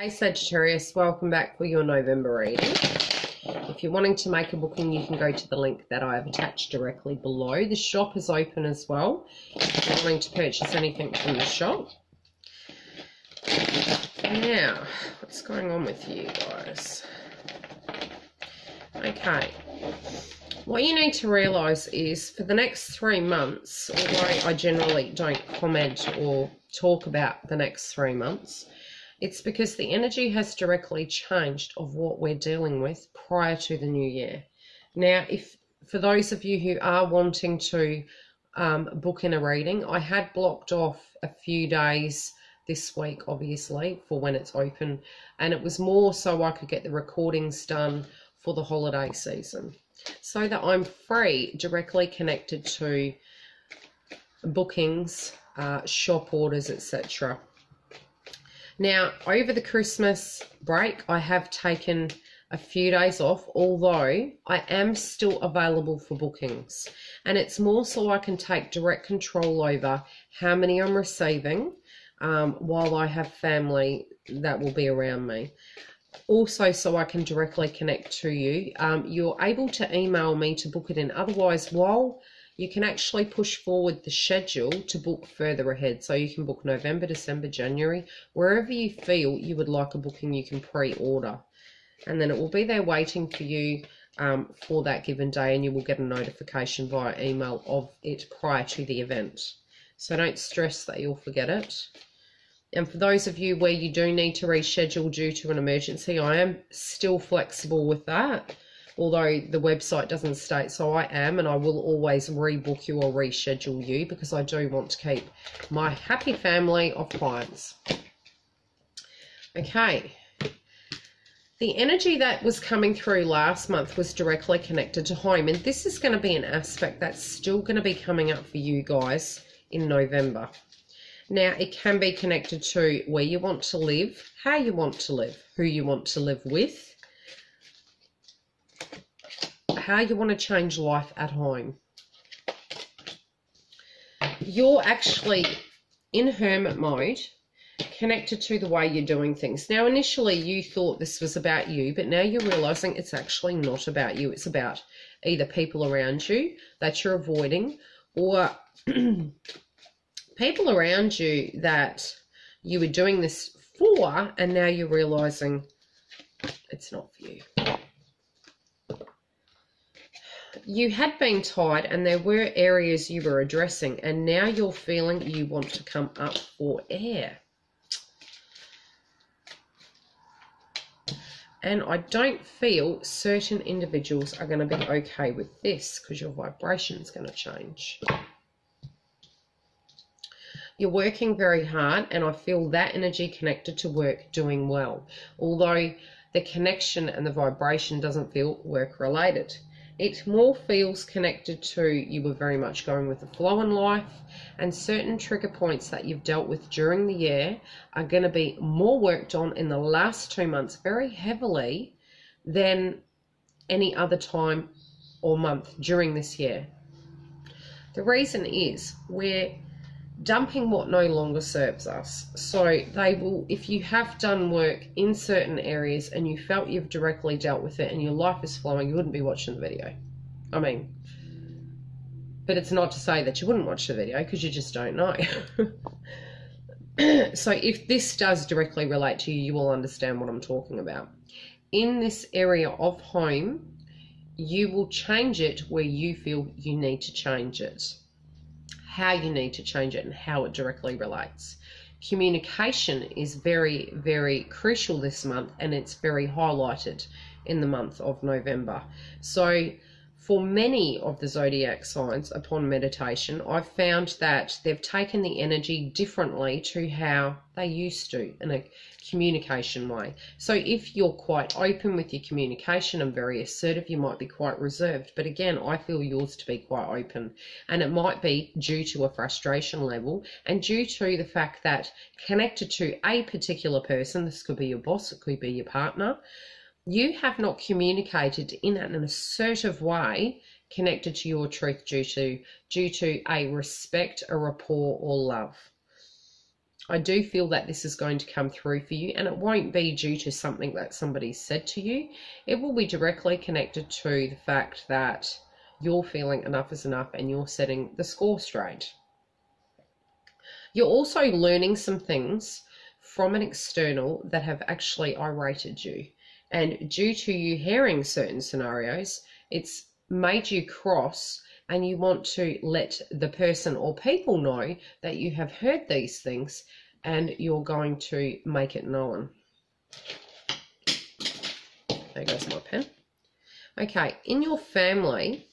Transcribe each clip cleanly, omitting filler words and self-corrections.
Hey Sagittarius, welcome back for your November reading. If you're wanting to make a booking, you can go to the link that I have attached directly below. The shop is open as well if you're wanting to purchase anything from the shop. Now, what's going on with you guys? Okay. What you need to realise is for the next 3 months, although I generally don't comment or talk about the next 3 months, it's because the energy has directly changed of what we're dealing with prior to the new year. Now, if for those of you who are wanting to book in a reading, I had blocked off a few days this week, obviously, for when it's open, and it was more so I could get the recordings done for the holiday season, so that I'm free, directly connected to bookings, shop orders, etc. Now, over the Christmas break, I have taken a few days off, although I am still available for bookings. And it's more so I can take direct control over how many I'm receiving while I have family that will be around me. Also, so I can directly connect to you. You're able to email me to book it in. Otherwise, while you can actually push forward the schedule to book further ahead. So you can book November, December, January, wherever you feel you would like a booking, you can pre-order. And then it will be there waiting for you for that given day, and you will get a notification via email of it prior to the event. So don't stress that you'll forget it. And for those of you where you do need to reschedule due to an emergency, I am still flexible with that. Although the website doesn't state so, I am, and I will always rebook you or reschedule you because I do want to keep my happy family of clients. Okay. The energy that was coming through last month was directly connected to home, and this is going to be an aspect that's still going to be coming up for you guys in November. Now, it can be connected to where you want to live, how you want to live, who you want to live with, how you want to change life at home. You're actually in hermit mode, connected to the way you're doing things. Now, initially you thought this was about you, but now you're realizing it's actually not about you. It's about either people around you that you're avoiding, or people around you that you were doing this for, and now you're realizing it's not for you. You had been tied and there were areas you were addressing, and now you're feeling you want to come up for air. And I don't feel certain individuals are going to be okay with this because your vibration is going to change. You're working very hard, and I feel that energy connected to work doing well, although the connection and the vibration doesn't feel work related. It more feels connected to you were very much going with the flow in life, and certain trigger points that you've dealt with during the year are going to be more worked on in the last 2 months very heavily than any other time or month during this year. The reason is we're dumping what no longer serves us. So they will, if you have done work in certain areas and you felt you've directly dealt with it and your life is flowing, you wouldn't be watching the video. I mean, but it's not to say that you wouldn't watch the video because you just don't know. So if this does directly relate to you, you will understand what I'm talking about. In this area of home, you will change it where you feel you need to change it, how you need to change it, and how it directly relates. Communication is very, very crucial this month, and it's very highlighted in the month of November. So for many of the zodiac signs, upon meditation, I've found that they've taken the energy differently to how they used to in a communication way. So if you're quite open with your communication and very assertive, you might be quite reserved. But again, I feel yours to be quite open, and it might be due to a frustration level and due to the fact that connected to a particular person, this could be your boss, it could be your partner, you have not communicated in an assertive way connected to your truth due to a respect, a rapport, or love. I do feel that this is going to come through for you, and it won't be due to something that somebody said to you. It will be directly connected to the fact that you're feeling enough is enough and you're setting the score straight. You're also learning some things from an external that have actually irated you. And due to you hearing certain scenarios, it's made you cross, and you want to let the person or people know that you have heard these things and you're going to make it known. There goes my pen. Okay, in your family,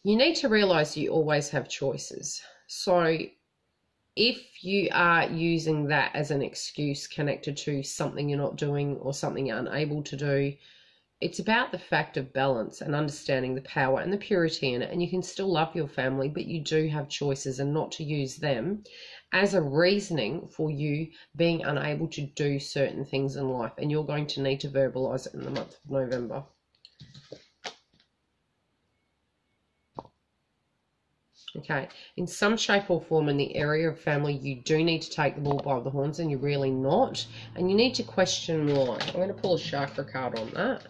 you need to realize you always have choices. So if you are using that as an excuse connected to something you're not doing or something you're unable to do, it's about the fact of balance and understanding the power and the purity in it. And you can still love your family, but you do have choices, and not to use them as a reasoning for you being unable to do certain things in life. And you're going to need to verbalize it in the month of November. Okay, in some shape or form in the area of family, you do need to take the bull by the horns, and you're really not. And you need to question why. I'm going to pull a chakra card on that.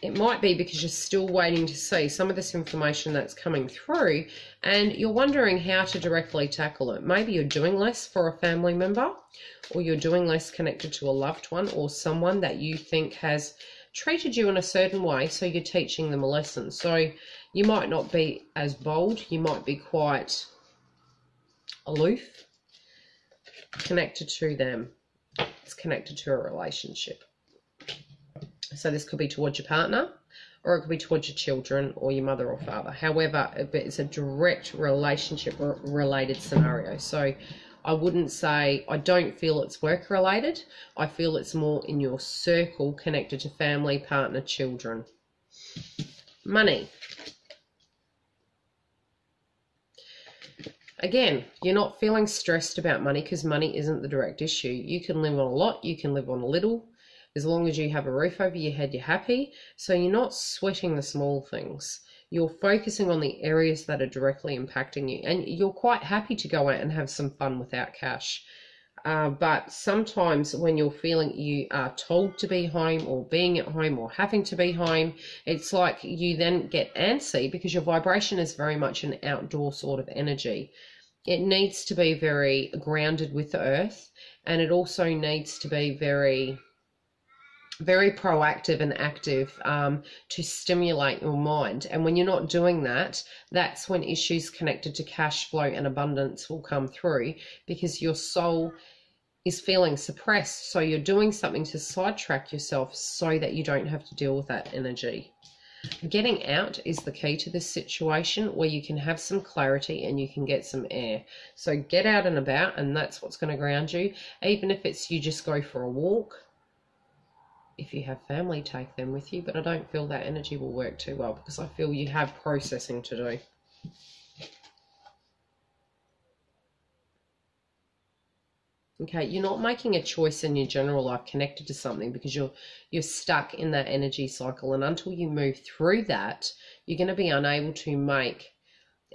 It might be because you're still waiting to see some of this information that's coming through, and you're wondering how to directly tackle it. Maybe you're doing less for a family member, or you're doing less connected to a loved one or someone that you think has treated you in a certain way, so you're teaching them a lesson. So you might not be as bold, you might be quite aloof, connected to them. It's connected to a relationship. So this could be towards your partner, or it could be towards your children or your mother or father. However, it's a direct relationship related scenario. So I wouldn't say, I don't feel it's work related. I feel it's more in your circle connected to family, partner, children. Money. Again, you're not feeling stressed about money because money isn't the direct issue. You can live on a lot, you can live on a little. As long as you have a roof over your head, you're happy. So you're not sweating the small things. You're focusing on the areas that are directly impacting you. And you're quite happy to go out and have some fun without cash. But sometimes when you're feeling you are told to be home, or being at home, or having to be home, it's like you then get antsy because your vibration is very much an outdoor sort of energy. It needs to be very grounded with the earth, and it also needs to be very proactive and active to stimulate your mind. And when you're not doing that, that's when issues connected to cash flow and abundance will come through, because your soul is feeling suppressed. So you're doing something to sidetrack yourself so that you don't have to deal with that energy. Getting out is the key to this situation, where you can have some clarity and you can get some air. So get out and about, and that's what's going to ground you. Even if it's you just go for a walk. If you have family, take them with you, but I don't feel that energy will work too well, because I feel you have processing to do. Okay, you're not making a choice in your general life connected to something because you're stuck in that energy cycle, and until you move through that, you're going to be unable to make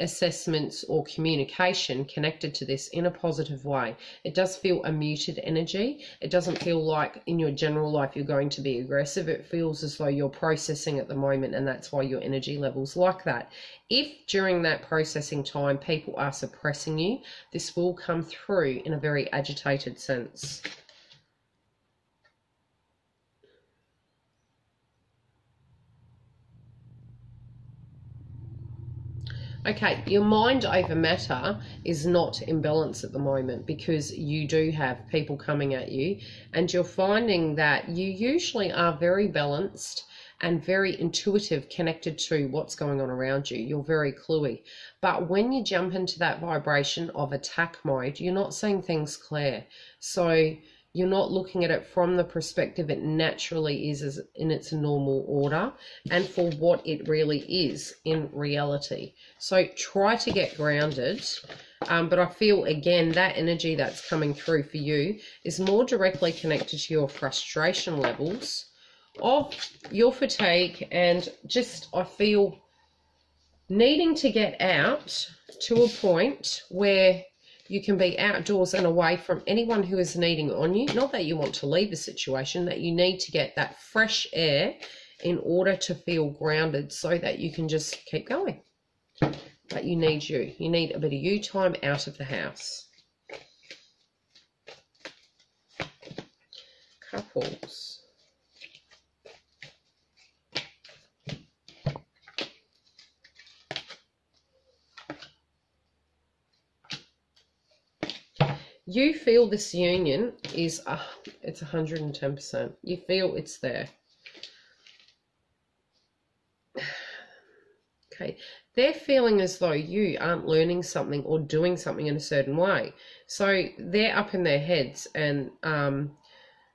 assessments or communication connected to this in a positive way. It does feel a muted energy. It doesn't feel like in your general life you're going to be aggressive. It feels as though you're processing at the moment, and that's why your energy level's like that. If during that processing time people are suppressing you, this will come through in a very agitated sense. Okay, your mind over matter is not in balance at the moment, because you do have people coming at you, and you're finding that you usually are very balanced and very intuitive, connected to what's going on around you. You're very cluey. But when you jump into that vibration of attack mode, you're not seeing things clear. So you're not looking at it from the perspective it naturally is, as in its normal order, and for what it really is in reality. So try to get grounded. But I feel, again, that energy that's coming through for you is more directly connected to your frustration levels, of your fatigue, and just, I feel, needing to get out to a point where You can be outdoors and away from anyone who is needing on you. Not that you want to leave the situation, that you need to get that fresh air in order to feel grounded so that you can just keep going. But you need you. You need a bit of you time out of the house. Couples. You feel this union is, it's 110%. You feel it's there. Okay. They're feeling as though you aren't learning something or doing something in a certain way. So they're up in their heads and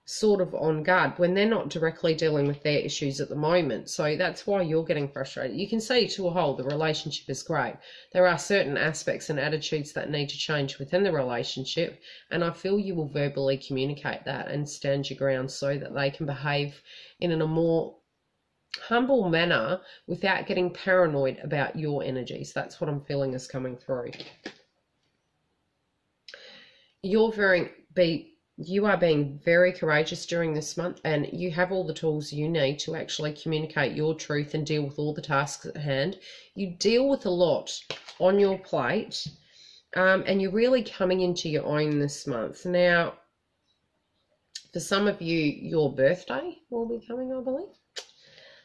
sort of on guard when they're not directly dealing with their issues at the moment. So that's why you're getting frustrated. You can see to a whole the relationship is great. There are certain aspects and attitudes that need to change within the relationship, and I feel you will verbally communicate that and stand your ground so that they can behave in a more humble manner without getting paranoid about your energies. That's what I'm feeling is coming through. You are being very courageous during this month, and you have all the tools you need to actually communicate your truth and deal with all the tasks at hand. You deal with a lot on your plate, and you're really coming into your own this month. Now, for some of you, your birthday will be coming, I believe.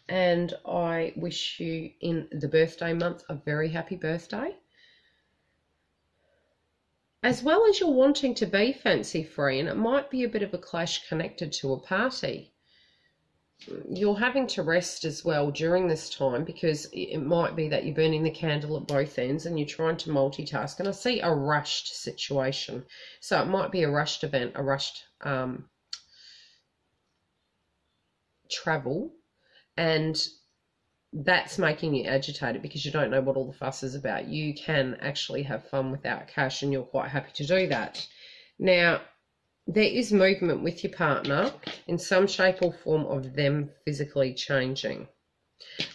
And I wish you in the birthday month a very happy birthday. As well as you're wanting to be fancy free, and it might be a bit of a clash connected to a party. You're having to rest as well during this time, because it might be that you're burning the candle at both ends and you're trying to multitask. And I see a rushed situation. So it might be a rushed event, a rushed travel. And that's making you agitated because you don't know what all the fuss is about. You can actually have fun without cash, and you're quite happy to do that. Now, there is movement with your partner in some shape or form of them physically changing.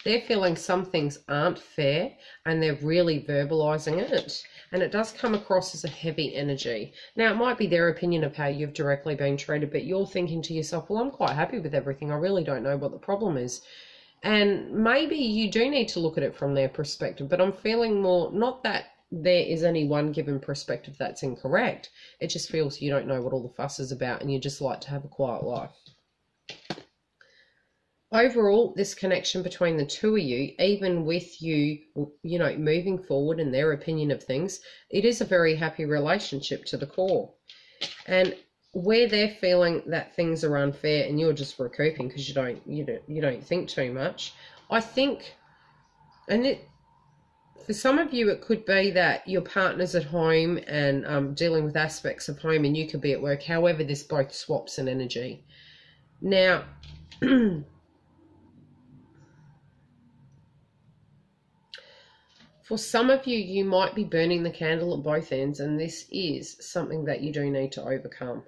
They're feeling some things aren't fair, and they're really verbalizing it. And it does come across as a heavy energy. Now, it might be their opinion of how you've directly been treated, but you're thinking to yourself, well, I'm quite happy with everything. I really don't know what the problem is. And maybe you do need to look at it from their perspective, but I'm feeling more, not that there is any one given perspective that's incorrect. It just feels you don't know what all the fuss is about, and you just like to have a quiet life. Overall, this connection between the two of you, even with you, moving forward in their opinion of things, it is a very happy relationship to the core. And where they're feeling that things are unfair and you're just recouping because you don't think too much, I think, and for some of you it could be that your partner's at home and dealing with aspects of home, and you could be at work. However, this both swaps in energy. Now, for some of you, you might be burning the candle at both ends, and this is something that you do need to overcome.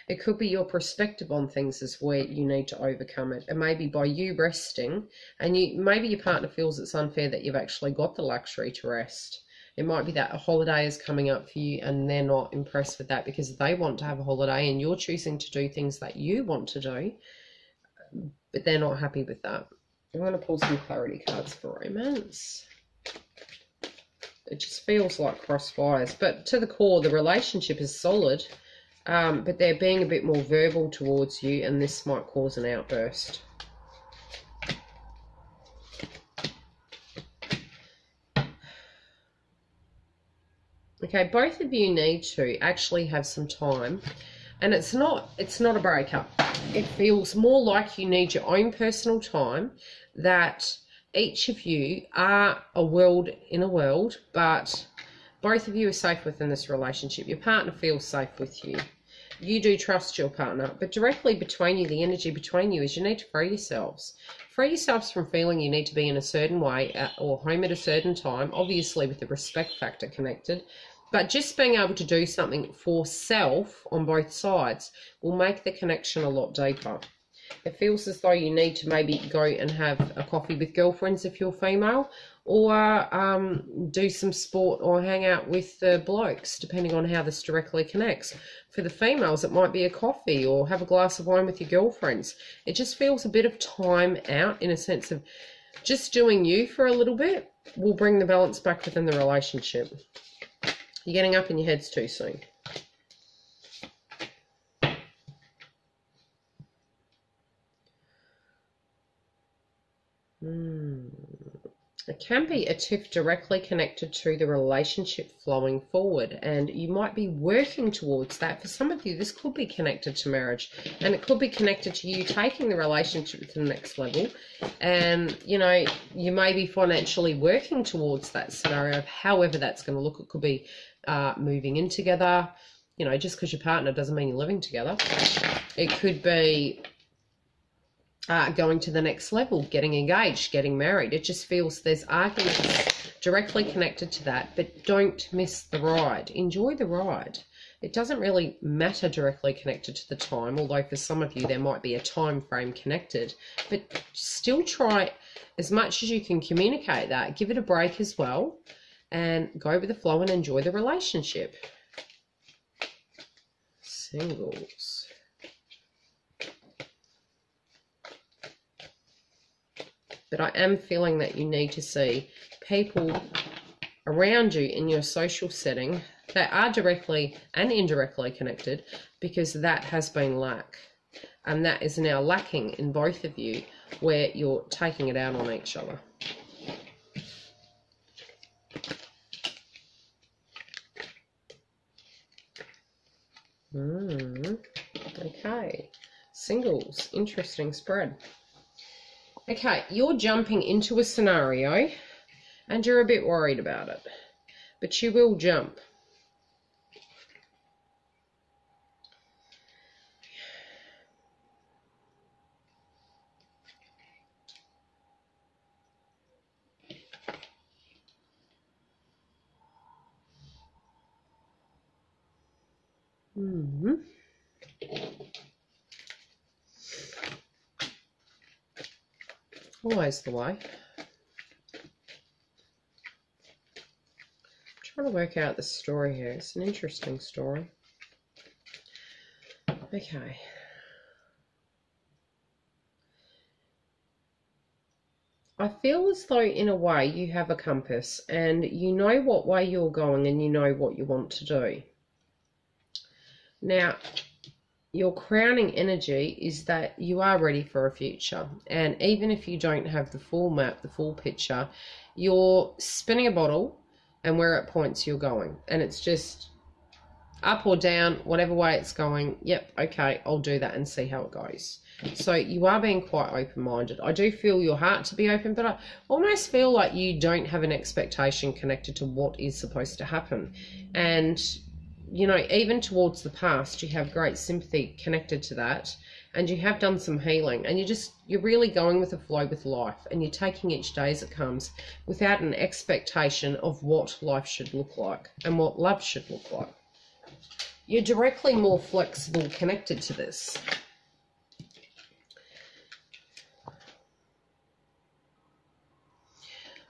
It could be your perspective on things is where you need to overcome it. And maybe by you resting, and maybe your partner feels it's unfair that you've actually got the luxury to rest. It might be that a holiday is coming up for you and they're not impressed with that because they want to have a holiday and you're choosing to do things that you want to do, but they're not happy with that. I'm going to pull some clarity cards for romance. It just feels like crossfires, but to the core, the relationship is solid, but they're being a bit more verbal towards you, and this might cause an outburst. Okay, both of you need to actually have some time, and it's not a breakup. It feels more like you need your own personal time, that each of you are a world in a world, but both of you are safe within this relationship. Your partner feels safe with you. You do trust your partner, but directly between you, the energy between you is you need to free yourselves. Free yourselves from feeling you need to be in a certain way or home at a certain time, obviously with the respect factor connected. But just being able to do something for self on both sides will make the connection a lot deeper. It feels as though you need to maybe go and have a coffee with girlfriends if you're female, or do some sport or hang out with the blokes, depending on how this directly connects. For the females, it might be a coffee or have a glass of wine with your girlfriends. It just feels a bit of time out, in a sense of just doing you for a little bit will bring the balance back within the relationship. You're getting up in your heads too soon. It can be a tiff directly connected to the relationship flowing forward, and you might be working towards that. For some of you, this could be connected to marriage, and it could be connected to you taking the relationship to the next level. And, you know, you may be financially working towards that scenario of however that's going to look. It could be moving in together. You know, just because your partner doesn't mean you're living together. It could be going to the next level, getting engaged, getting married. It just feels there's arguments directly connected to that, but don't miss the ride. Enjoy the ride. It doesn't really matter directly connected to the time, although for some of you there might be a time frame connected, but still try as much as you can communicate that. Give it a break as well and go with the flow and enjoy the relationship. Singles. But I am feeling that you need to see people around you in your social setting that are directly and indirectly connected, because that has been lack. And that is now lacking in both of you, where you're taking it out on each other. Okay. Singles. Interesting spread. Okay, you're jumping into a scenario and you're a bit worried about it, but you will jump. Always the way. I'm trying to work out the story here. It's an interesting story. Okay. I feel as though in a way you have a compass and you know what way you're going and you know what you want to do. Now, your crowning energy is that you are ready for a future, and even if you don't have the full map, the full picture, you're spinning a bottle and where it points you're going, and it's just up or down, whatever way it's going. Yep, okay, I'll do that and see how it goes. So you are being quite open-minded. I do feel your heart to be open, but I almost feel like you don't have an expectation connected to what is supposed to happen. And you know, even towards the past, you have great sympathy connected to that, and you have done some healing, and you're really going with the flow with life, and you're taking each day as it comes without an expectation of what life should look like and what love should look like. You're directly more flexible connected to this.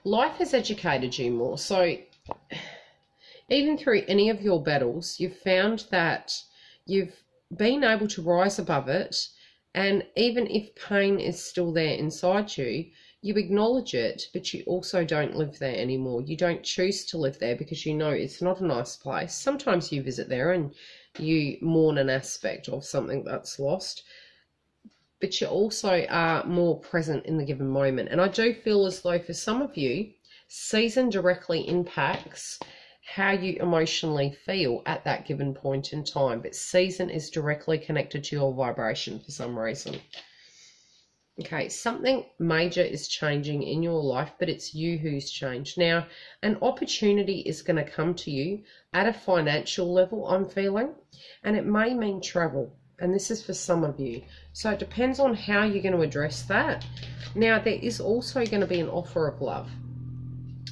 Life has educated you more, so even through any of your battles, you've found that you've been able to rise above it, and even if pain is still there inside you, you acknowledge it, but you also don't live there anymore. You don't choose to live there because you know it's not a nice place. Sometimes you visit there and you mourn an aspect of something that's lost, but you also are more present in the given moment. And I do feel as though for some of you, season directly impacts how you emotionally feel at that given point in time, but season is directly connected to your vibration for some reason. Okay, something major is changing in your life, but it's you who's changed. Now, an opportunity is going to come to you at a financial level, I'm feeling, and it may mean travel, and this is for some of you. So it depends on how you're going to address that. Now, there is also going to be an offer of love,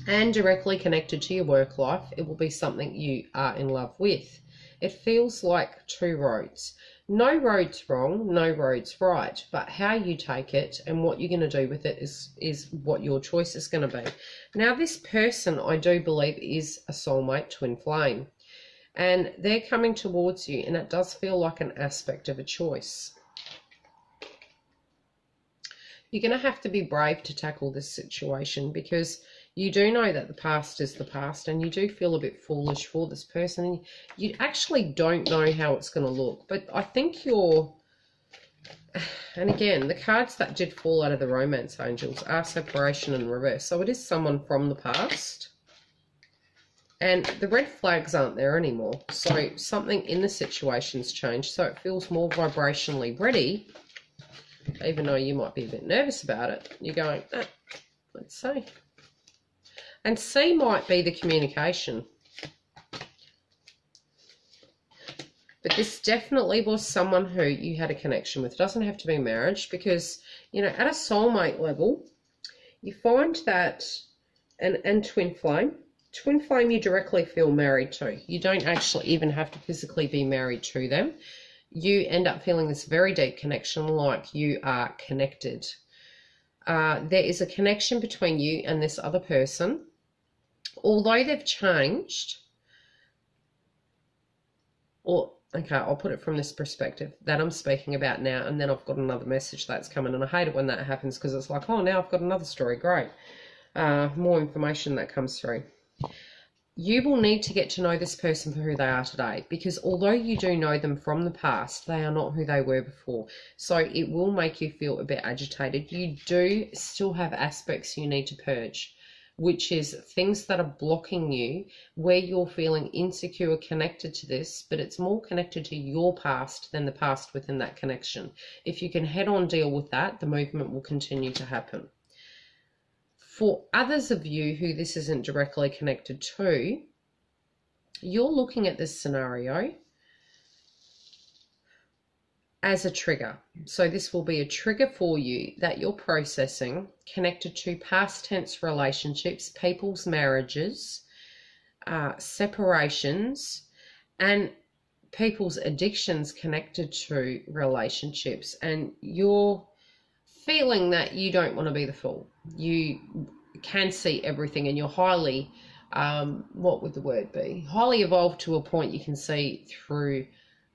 and directly connected to your work life, it will be something you are in love with. It feels like two roads. No road's wrong, no road's right, but how you take it and what you're going to do with it is what your choice is going to be. Now, this person, I do believe, is a soulmate twin flame, and they're coming towards you, and it does feel like an aspect of a choice. You're going to have to be brave to tackle this situation, because you do know that the past is the past, and you do feel a bit foolish for this person. And you actually don't know how it's going to look, but I think you're... And again, the cards that did fall out of the romance angels are separation and reverse. So it is someone from the past. And the red flags aren't there anymore. So something in the situation's changed. So it feels more vibrationally ready. Even though you might be a bit nervous about it, you're going, let's see. And C might be the communication. But this definitely was someone who you had a connection with. It doesn't have to be marriage, because, you know, at a soulmate level, you find that, and twin flame you directly feel married to. You don't actually even have to physically be married to them. You end up feeling this very deep connection, like you are connected. There is a connection between you and this other person. Although they've changed, or, okay, I'll put it from this perspective that I'm speaking about now, and then I've got another message that's coming, and I hate it when that happens, because it's like, oh, now I've got another story, great. More information that comes through. You will need to get to know this person for who they are today, because although you do know them from the past, they are not who they were before. So it will make you feel a bit agitated. You do still have aspects you need to purge, which is things that are blocking you, where you're feeling insecure connected to this, but it's more connected to your past than the past within that connection. If you can head on deal with that, the movement will continue to happen. For others of you who this isn't directly connected to, you're looking at this scenario as a trigger. So this will be a trigger for you that you're processing, connected to past tense relationships, people's marriages, separations, and people's addictions connected to relationships. And you're feeling that you don't want to be the fool. You can see everything, and you're highly, what would the word be? Highly evolved to a point you can see through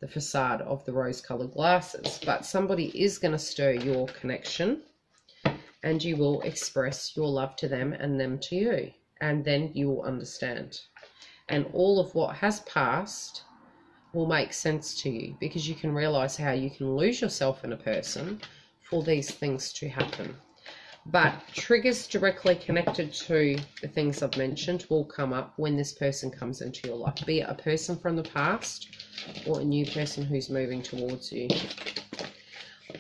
the facade of the rose-colored glasses. But somebody is going to stir your connection, and you will express your love to them and them to you. And then you will understand. And all of what has passed will make sense to you, because you can realize how you can lose yourself in a person for these things to happen. But triggers directly connected to the things I've mentioned will come up when this person comes into your life, be it a person from the past or a new person who's moving towards you.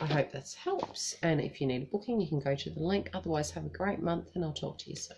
I hope that helps, and if you need a booking, you can go to the link. Otherwise, have a great month, and I'll talk to you soon.